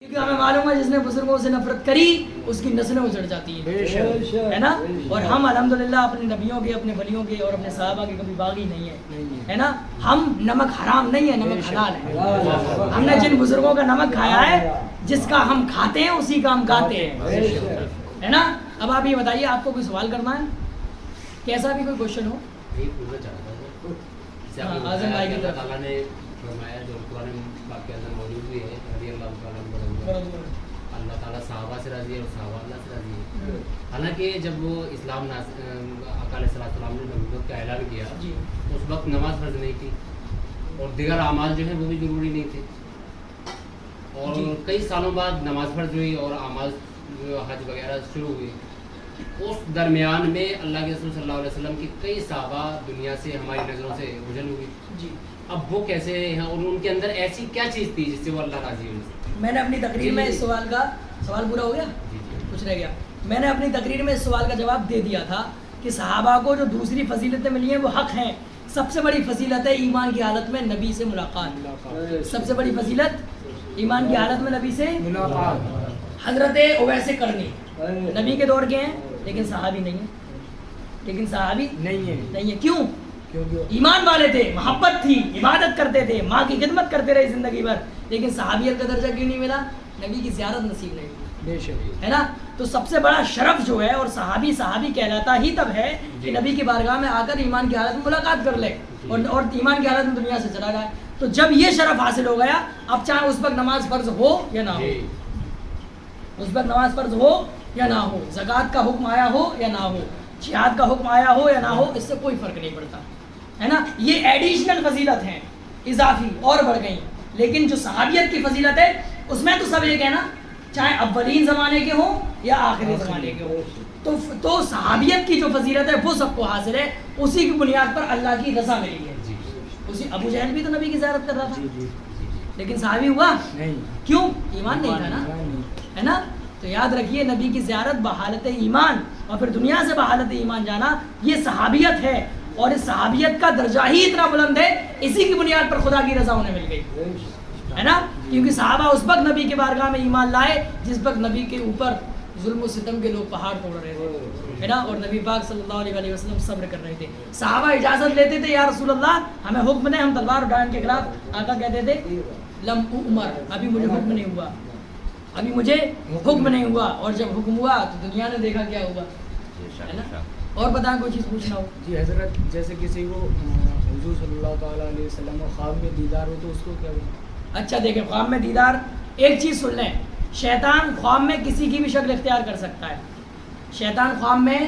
کیونکہ ہمیں معلوم ہے جس نے بزرگوں سے نفرت کری اس کی نسلیں اجڑ جاتی ہیں، ہے نا. اور ہم الحمدللہ اپنے نبیوں کے، اپنے ولیوں کے اور اپنے صحابہ کے کبھی باغی نہیں ہیں، ہے نا. ہم نمک حرام نہیں ہے، نمک حلال ہے. ہم نے جن بزرگوں کا نمک کھایا ہے، جس کا ہم کھاتے ہیں اسی کا ہم کھاتے ہیں، ہے نا. اب آپ یہ بتائیے، آپ کو کوئی سوال کرنا ہے، کیسا بھی کوئی کوشچن ہو. اعظم بھائی کی طرف اللہ تعالیٰ صحابہ سے راضی ہے اور صحابہ اللہ سے راضی ہے. حالانکہ جب وہ اسلام آقا علیہ السلام نے نبوت کا اعلان کیا تو اس وقت نماز فرض نہیں تھی اور دیگر اعمال جو ہیں وہ بھی ضروری نہیں تھے. اور کئی سالوں بعد نماز فرض ہوئی اور اعمال حج وغیرہ شروع ہوئی. اس درمیان میں اللہ کے رسول صلی اللہ علیہ وسلم کی کئی صحابہ دنیا سے ہماری نظروں سے اوجھل ہوئی. اب وہ کیسے ہیں اور ان کے اندر ایسی کیا چیز تھی جس سے وہ اللہ راضی ہوئی؟ میں نے اپنی تقریر میں اس سوال پورا ہو گیا، کچھ رہ گیا. میں نے اپنی تقریر میں اس سوال کا جواب دے دیا تھا کہ صحابہ کو جو دوسری فضیلتیں ملی ہیں وہ حق ہیں. سب سے بڑی فضیلت ہے ایمان کی حالت میں نبی سے ملاقات. سب سے بڑی فضیلت ایمان کی حالت میں نبی سے ملاقات. حضرت اویس کرنی نبی کے دور کے ہیں لیکن صحابی نہیں ہیں، نہیں ہے. کیوں؟ ایمان والے تھے، محبت تھی، عبادت کرتے تھے، ماں کی خدمت کرتے رہے زندگی بھر، لیکن صحابیت کا درجہ کیوں نہیں ملا؟ نبی کی زیارت نصیب نہیں ہوئی، ہے نا. تو سب سے بڑا شرف جو ہے، اور صحابی کہلاتا ہی تب ہے کہ نبی کی بارگاہ میں آ کر ایمان کی حالت میں ملاقات کر لے اور ایمان کی حالت میں دنیا سے چلا جائے. تو جب یہ شرف حاصل ہو گیا، اب چاہے اس وقت نماز فرض ہو یا نہ ہو، اس وقت نماز فرض ہو یا نہ ہو، زکوٰۃ کا حکم آیا ہو یا نہ ہو، جہاد کا حکم آیا ہو یا نہ ہو، اس سے کوئی فرق نہیں پڑتا، ہے نا. یہ ایڈیشنل فضیلت ہیں، اضافی اور بڑھ گئی. لیکن جو صحابیت کی فضیلت ہے اس میں تو سب ایک ہے نا، چاہے اولین زمانے کے ہوں یا آخری زمانے کے ہوں. تو صحابیت کی جو فضیلت ہے وہ سب کو حاصل ہے. اسی کی بنیاد پر اللہ کی رضا ملی ہے. اسی ابو جہل بھی تو نبی کی زیارت کر رہا تھا لیکن صحابی ہوا نہیں. کیوں؟ ایمان نہیں تھا نا، ہے نا. تو یاد رکھیے، نبی کی زیارت بحالت ایمان اور پھر دنیا سے بحالت ایمان جانا، یہ صحابیت ہے. اور اس صحابیت کا درجہ ہی اتنا بلند ہے، اسی کی بنیاد پر خدا کی رضا انہیں مل گئی، ہے نا. کیونکہ صحابہ اس وقت نبی کے بارگاہ میں ایمان لائے جس وقت نبی کے اوپر ظلم و ستم کے لوگ پہاڑ توڑ رہے تھے، ہے نا. اور نبی پاک صلی اللہ علیہ وسلم صبر کر رہے تھے. صحابہ اجازت لیتے تھے، یا رسول اللہ ہمیں حکم دیں، ہم تلوار اٹھائیں کے خلاف. آقا کہتے تھے لم عمر، ابھی مجھے حکم نہیں ہوا، ابھی مجھے حکم نہیں ہوا. اور جب حکم ہوا تو دنیا نے دیکھا کیا ہوا، ہے نا. اور بتائیں کوئی چیز پوچھنا ہو. جی حضرت، جیسے کسی کو حضور صلی اللہ تعالیٰ علیہ وسلم کو خواب میں دیدار ہو تو اس کو کیا بولیں؟ اچھا دیکھیں، خواب میں دیدار، ایک چیز سن لیں، شیطان خواب میں کسی کی بھی شکل اختیار کر سکتا ہے. شیطان خواب میں،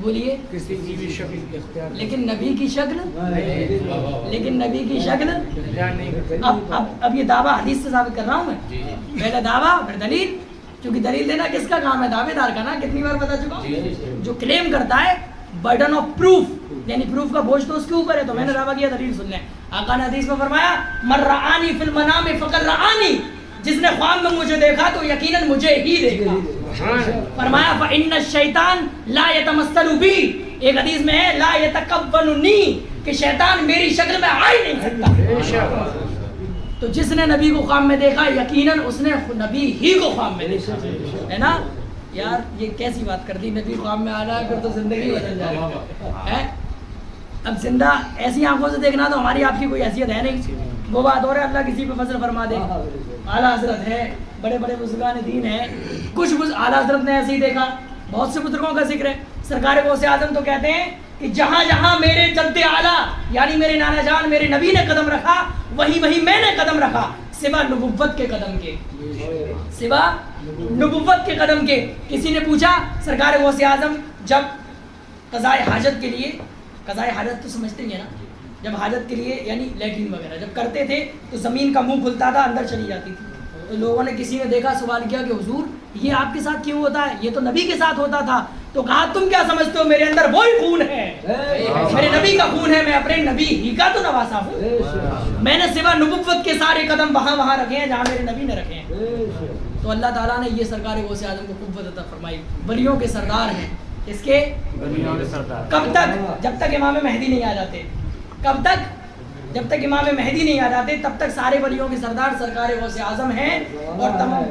بولیے، کسی کی بھی شکل اختیار، لیکن نبی کی شکل، لیکن نبی کی شکل اختیار نہیں کرتے. اب یہ دعویٰ حدیث سے ثابت کر رہا ہوں میں. پہلے دعویٰ پھر دلیل، کیونکہ دلیل دینا کس کا کام ہے؟ دعوے دار کا نا. کتنی بار بتا چکا ہوں، جو کلیم کرتا ہے برڈن آف پروف، یعنی پروف کا بوجھ تو اس کے اوپر ہے. تو میں نے دعویٰ کیا، دلیل سن لیں. آقا نے حدیث میں فرمایا من رآنی فی المنام فقد رآنی، جس نے خواب میں مجھے دیکھا تو یقیناً مجھے ہی دیکھا. فرمایا فإن الشیطان لا يتمثل بی، ایک حدیث میں ہے لا يتکوننی، کہ شیطان میری شکل میں آ ہی نہیں سکتا. تو جس نے نبی کو خواب میں دیکھا یقیناً اس نے نبی ہی کو خواب میں دیکھا، ہے نا. یار یہ کیسی بات کر دی، نبی خواب میں آنا ہے پھر تو زندگی بدل جائے گا. اب زندہ ایسی آنکھوں سے دیکھنا تو ہماری آپ کی کوئی حیثیت ہے نہیں، وہ بات اور ہے. اللہ کسی پہ فضل فرما دے. اعلیٰ حضرت ہے، بڑے بڑے بزرگان دین ہیں، کچھ اعلیٰ حضرت نے ایسے ہی دیکھا. بہت سے بزرگوں کا ذکر ہے. سرکار غوث اعظم تو کہتے ہیں کہ جہاں جہاں میرے جد اعلیٰ یعنی میرے نانا جان میرے نبی نے قدم رکھا، وہی میں نے قدم رکھا، سوا نبوت کے قدم کے، سوا نبوت کے قدم کے. کسی نے پوچھا سرکار غوث اعظم جب قضاء حاجت کے لیے، قضاء حاجت تو سمجھتے ہی ہیں نا، جب حاجت کے لیے یعنی لیٹرین وغیرہ جب کرتے تھے تو زمین کا منہ کھلتا تھا، اندر چلی جاتی تھی. تو لوگوں نے، کسی نے دیکھا، سوال کیا کہ حضور یہ آپ کے ساتھ کیوں ہوتا ہے؟ یہ تو نبی کے ساتھ ہوتا تھا. تو کہا تم کیا سمجھتے ہو، میرے اندر وہی خون ہے، میرے نبی کا خون ہے، میں اپنے نبی ہی کا تو نواسا ہوں. میں نے سوا نبوت کے سارے قدم وہاں رکھے ہیں جہاں میرے نبی نے رکھے ہیں. تو اللہ تعالیٰ نے یہ سرکار غوث اعظم کو قوت عطا فرمائی. ولیوں کے سردار ہیں. اس کے کب تک؟ جب تک امام مہدی نہیں آ جاتے. کب تک؟ جب تک امام مہدی نہیں آ جاتے تب تک سارے ولیوں کے سردار سرکار غوث اعظم ہیں، اور تمام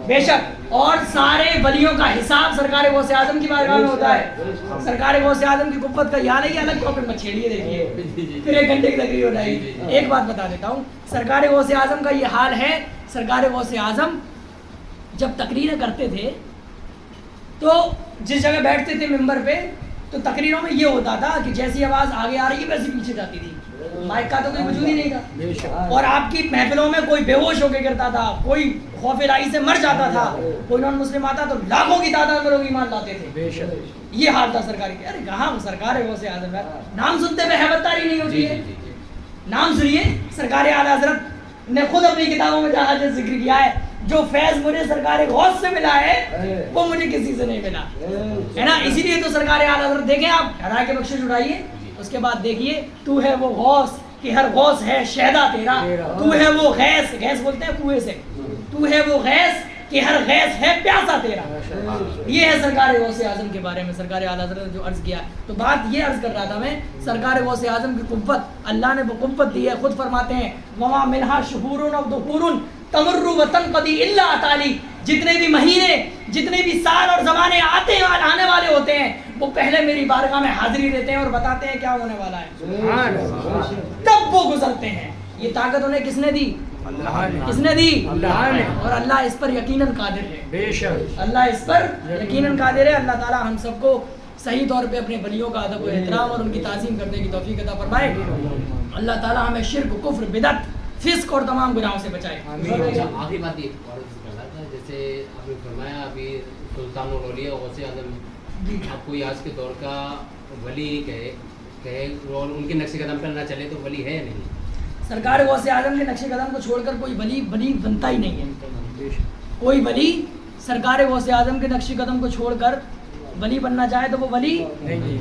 بے شک، اور سارے ولیوں کا حساب سرکار غوث اعظم کی بارگاہ میں ہوتا ہے۔ سرکار غوث اعظم کی قوت کا یہاں نہیں، الگ ٹاپک میں چھیڑیے، دیکھیے پھر 1 گھنٹے کی تقریر ہو جائے گی۔ ایک بات بتا دیتا ہوں، سرکار غوث اعظم کا یہ حال ہے۔ سرکار غوث اعظم جب تقریریں کرتے تھے تو جس جگہ بیٹھتے تھے ممبر پہ، تو تقریروں میں یہ ہوتا تھا کہ جیسی آواز آگے آ رہی ہے ویسے پیچھے جاتی تھی، مائک کا تو کوئی وجود ہی نہیں تھا، اور آپ کی محفلوں میں کوئی بے ہوش ہو کے گرتا تھا، کوئی خوف الہی سے مر جاتا تھا، کوئی نان مسلم آتا تو لاکھوں کی تعداد میں لوگ ایمان لاتے تھے۔ یہ حال تھا سرکار کی۔ ارے کہاں سرکار غوث اعظم ہے، نام سنتے ہوئے ہیبت طاری نہیں ہوتی ہے؟ نام سنیے، سرکار اعلیٰ حضرت نے خود اپنی کتابوں میں جہاں ذکر کیا ہے، جو فیض مجھے سرکار غوث سے ملا ہے وہ مجھے کسی سے نہیں ملا، ہے نا۔ اسی لیے تو سرکار اعلیٰ حضرت دیکھیں، آپ ہرا کے بخشش اٹھائیے، اس کے بعد دیکھیے، تو ہے وہ غوث کہ ہر غوث ہے شہدا تیرا، تو ہے وہ غیث، غیث بولتے ہیں کنویں سے، تو ہے وہ غیث کہ ہر غیث ہے پیاسا تیرا۔ یہ ہے سرکار غوث اعظم کے بارے میں سرکار اعلیٰ حضرت نے جو عرض کیا۔ تو بات یہ عرض کر رہا تھا میں، سرکار غوث اعظم کی قوت اللہ نے وہ قوت دی ہے، خود فرماتے ہیں وما منہا شہور و دہور تمر وتنقضی الا اتالی، جتنے بھی مہینے، جتنے بھی سال اور زمانے آنے والے ہوتے ہیں وہ پہلے میری بارگاہ میں حاضری دیتے ہیں اور بتاتے ہیں کیا ہونے والا ہے، تب وہ گزرتے ہیں۔ یہ طاقت انہیں کس نے دی؟ کس نے دی؟ اللہ نے، اور اللہ اس پر یقیناً قادر ہے، بے شک اللہ اس پر یقیناً قادر ہے۔ اللہ تعالی ہم سب کو صحیح طور پہ اپنے ولیوں کا ادب و احترام اور ان کی تعظیم کرنے کی توفیق عطا فرمائے۔ اللہ تعالی ہمیں شرک، کفر، بدعت، فسق اور تمام گناہوں سے بچائے۔ آخری بات یہ کرنا تھا، جیسے آپ نے فرمایا ابھی سلطان الاولیاء غوث اعظم آپ کوئی آج کے دور کا ولی کہے اور ان کے نقش قدم پر نہ چلے تو ولی ہے نہیں۔ سرکار غوث اعظم کے نقش قدم کو چھوڑ کر کوئی ولی بنتا ہی نہیں ہے۔ کوئی ولی سرکار غوث اعظم کے نقش قدم کو چھوڑ کر ولی بننا چاہے تو وہ ولی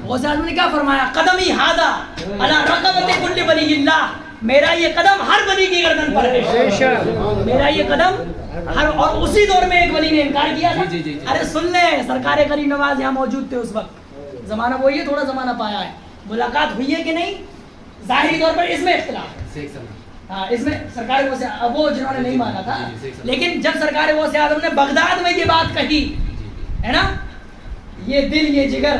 غوث اعظم نے کیا فرمایا؟ قدمی ھذا علی رقبۃ کل ولی اللہ، میرا یہ قدم ہر ولی کی گردن پر ہے، میرا یہ قدم ہر، اور اسی دور میں ایک ولی نے انکار کیا تھا۔ ارے سن لیں، سرکار کریم نواز یہاں موجود تھے اس وقت، زمانہ وہی ہے، تھوڑا زمانہ پایا ہے، ملاقات ہوئی ہے کہ نہیں؟ ظاہری طور پر اس میں اختلاف ہے، ہاں اس میں سرکار غوث وہ جنہوں نے نہیں مانا تھا، لیکن جب سرکار غوث اعظم نے بغداد میں یہ بات کہی ہے نا، یہ دل، یہ جگر،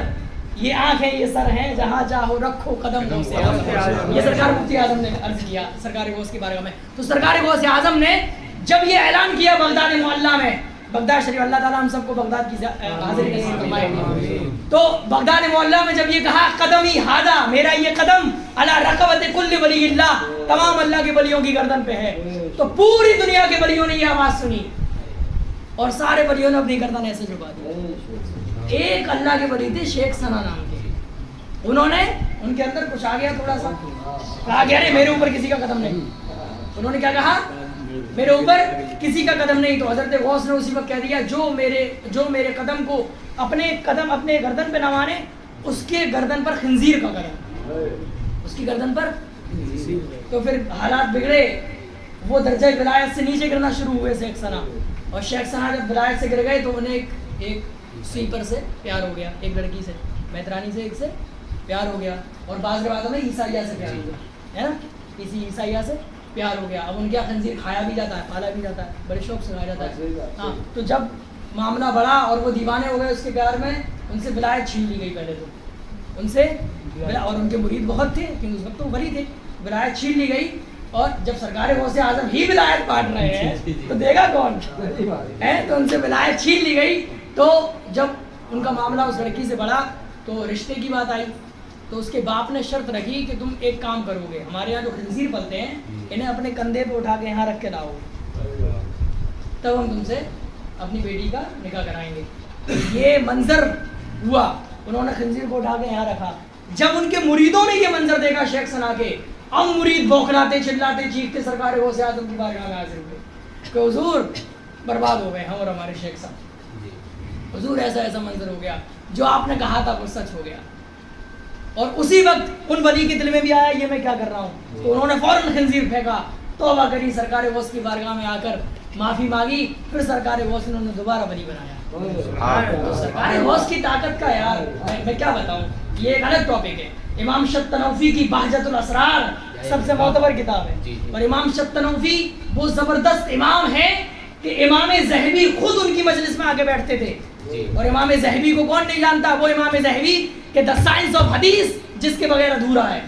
یہ آنکھیں، یہ سر ہیں، جہاں چاہو رکھو قدم غوث اعظم، یہ سرکار مفتی اعظم نے عرض کیا سرکار غوث کی بارگاہ میں۔ تو سرکار غوث اعظم نے جب یہ اعلان کیا بغداد معلیٰ میں، بغداد شریف، اللہ تعالیٰ ہم سب کو بغداد کی حاضری نصیب فرمائے، تو بغداد معلیٰ میں جب یہ کہا قدمی ھذا، میرا یہ قدم علی رقبۃ کل ولی اللہ، تمام اللہ کے ولیوں کی گردن پہ ہے، تو پوری دنیا کے ولیوں نے یہ آواز سنی اور سارے ولیوں نے اپنی گردن ایسے جھکا دی۔ ایک اللہ کے ولی تھے شیخ ثنا نام کے، انہوں نے، ان کے اندر کچھ آ گیا تھوڑا سا، کہا گیا نہیں میرے اوپر کسی کا قدم نہیں، انہوں نے کیا کہا؟ میرے اوپر کسی کا قدم نہیں۔ تو حضرت غوث نے اسی وقت کہہ دیا جو میرے قدم کو اپنے گردن پہ نہ مانے، اس کے گردن پر خنزیر کا قدم، اس کی گردن پر۔ تو پھر حالات بگڑے، وہ درجہ ولایت سے نیچے گرنا شروع ہوئے شیخ ثنا، اور شیخ ثنا جب ولایت سے گر گئے تو انہیں ایک سویپر سے پیار ہو گیا، ایک لڑکی سے، مہترانی سے، ایک سے پیار ہو گیا، اور بعض روایتوں میں عیسائیہ سے پیار ہو گیا، ہے نا، کسی عیسائیہ سے پیار ہو گیا۔ اب ان کے یہاں خنزیر کھایا بھی جاتا ہے، پالا بھی جاتا ہے، بڑے شوق سے کھایا جاتا ہے، ہاں۔ تو جب معاملہ بڑھا اور وہ دیوانے ہو گئے اس کے پیار میں، ان سے ولایت چھین لی گئی پہلے تو، ان سے، اور ان کے مرید بہت تھے کیونکہ اس وقت تو ولی تھے، ولایت چھین لی گئی، اور جب سرکار غوث اعظم ہی ولایت بانٹ رہے ہیں تو دے گا کون ہے؟ تو ان سے ولایت چھین لی گئی۔ تو جب ان کا معاملہ اس لڑکی سے بڑھا تو رشتے کی بات آئی، تو اس کے باپ نے شرط رکھی کہ تم ایک کام کرو گے، ہمارے یہاں جو خنزیر پلتے ہیں انہیں اپنے کندھے پہ اٹھا کے یہاں رکھ کے لاؤ، تب ہم تم سے اپنی بیٹی کا نکاح کرائیں گے۔ یہ منظر ہوا، انہوں نے خنزیر کو اٹھا کے یہاں رکھا۔ جب ان کے مریدوں نے یہ منظر دیکھا شیخ ثنا کے، اب مرید بوکھلاتے، چلاتے، چیختے سرکار غوث اعظم کی بارگاہ میں حاضر ہوئے کہ حضور برباد ہو گئے ہم اور ہمارے شیخ صاحب، حضور ایسا ایسا منظر ہو گیا، جو آپ نے کہا تھا وہ سچ ہو گیا۔ اور اسی وقت ان ولی کے دل میں بھی آیا یہ میں کیا کر رہا ہوں، تو انہوں نے فوراً خنزیر پھینکا، توبہ کری، سرکار غوث کی بارگاہ میں آ کر معافی مانگی، پھر سرکار غوث نے انہیں دوبارہ ولی بنایا۔ تو سرکار غوث کی طاقت کا یار میں کیا بتاؤں، یہ ایک الگ ٹاپک ہے۔ امام شتنوفی کی بہجت الاسرار سب سے معتبر کتاب ہے. جی جی. اور امام شتنوفی وہ زبردست امام ہیں کہ امام ذہبی خود ان کی مجلس میں آگے بیٹھتے تھے. جی. اور امام ذہبی کو کون نہیں جانتا؟ وہ امام ذہبی کہ دا سائنس آف حدیث جس کے بغیر ادھورا ہے.